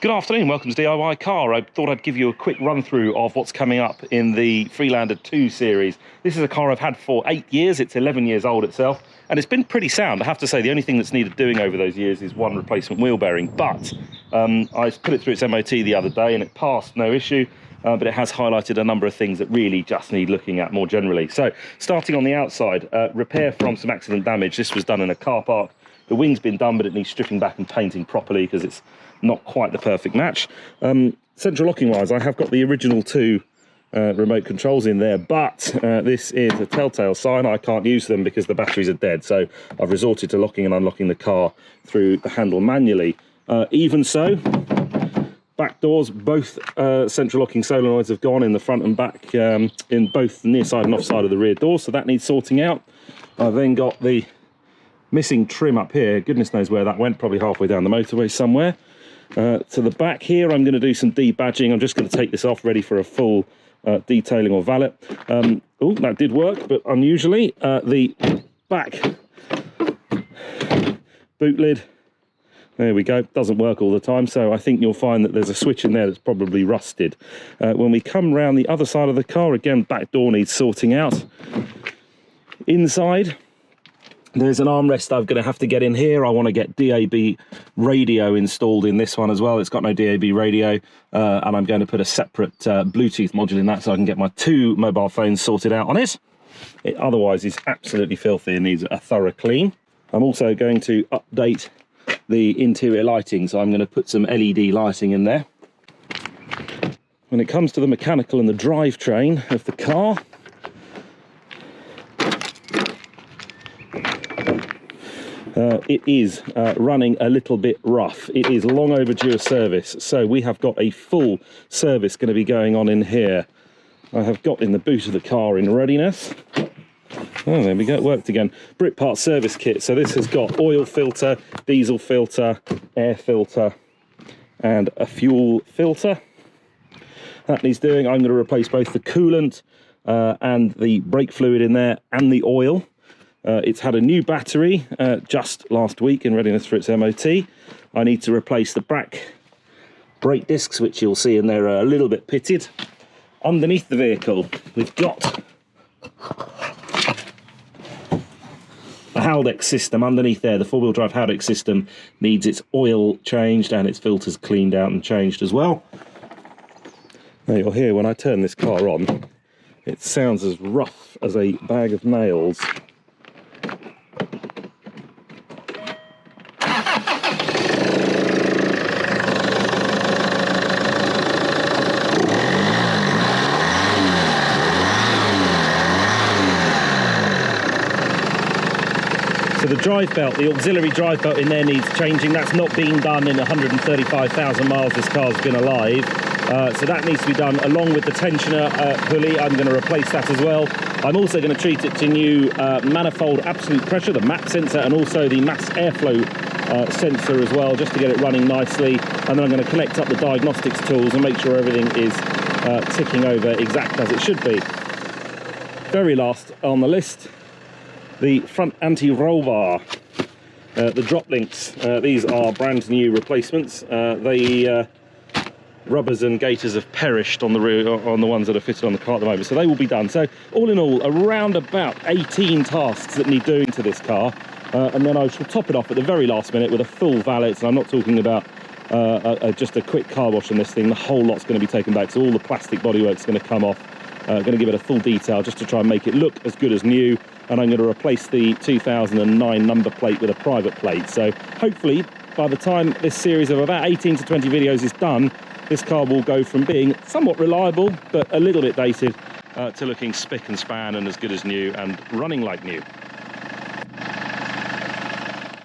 Good afternoon, welcome to DIY Car. I thought I'd give you a quick run through of what's coming up in the Freelander 2 series. This is a car I've had for 8 years, it's 11 years old itself, and it's been pretty sound. I have to say, the only thing that's needed doing over those years is one replacement wheel bearing, but I put it through its MOT the other day and it passed, no issue, but it has highlighted a number of things that really just need looking at more generally. So, starting on the outside, repair from some accident damage. This was done in a car park. The wing's been done, but it needs stripping back and painting properly because it's not quite the perfect match. Central locking wise, I have got the original two remote controls in there, but this is a telltale sign. I can't use them because the batteries are dead, so I've resorted to locking and unlocking the car through the handle manually. Even so, back doors, both central locking solenoids have gone in the front and back, in both the near side and off side of the rear door, so that needs sorting out. I've then got the missing trim up here. Goodness knows where that went, probably halfway down the motorway somewhere. To the back here, I'm going to do some debadging. I'm just going to take this off, ready for a full detailing or valet. Oh, that did work, but unusually, the back boot lid, there we go, doesn't work all the time, so I think you'll find that there's a switch in there that's probably rusted. When we come round the other side of the car, again, back door needs sorting out. Inside, there's an armrest I'm going to have to get in here. I want to get DAB radio installed in this one as well. It's got no DAB radio, and I'm going to put a separate Bluetooth module in that so I can get my two mobile phones sorted out on it. It otherwise is absolutely filthy and needs a thorough clean. I'm also going to update the interior lighting, so I'm going to put some LED lighting in there. When it comes to the mechanical and the drivetrain of the car, it is running a little bit rough. It is long overdue a service, so we have got a full service going to be going on in here. I have got in the boot of the car in readiness. Oh, there we go, it worked again. Brit part service kit. So this has got oil filter, diesel filter, air filter, and a fuel filter. That needs doing. I'm going to replace both the coolant and the brake fluid in there and the oil. It's had a new battery just last week in readiness for its MOT. I need to replace the back brake discs, which you'll see in there are a little bit pitted. Underneath the vehicle, we've got the Haldex system underneath there. The four-wheel drive Haldex system needs its oil changed and its filters cleaned out and changed as well. Now you'll hear when I turn this car on, it sounds as rough as a bag of nails. So the drive belt, the auxiliary drive belt in there needs changing. That's not been done in 135,000 miles this car's been alive. So that needs to be done along with the tensioner pulley. I'm going to replace that as well. I'm also going to treat it to new manifold absolute pressure, the MAP sensor, and also the mass airflow sensor as well, just to get it running nicely. And then I'm going to connect up the diagnostics tools and make sure everything is ticking over exactly as it should be. Very last on the list, the front anti-roll bar, the drop links. These are brand new replacements. The rubbers and gaiters have perished on the ones that are fitted on the car at the moment, so they will be done. So all in all, around about 18 tasks that need doing to this car, and then I shall top it off at the very last minute with a full valet. And I'm not talking about just a quick car wash on this thing. The whole lot's going to be taken back, so all the plastic bodywork's going to come off. Going to give it a full detail just to try and make it look as good as new, and I'm going to replace the 2009 number plate with a private plate. So hopefully by the time this series of about 18 to 20 videos is done, this car will go from being somewhat reliable but a little bit dated to looking spick and span and as good as new and running like new.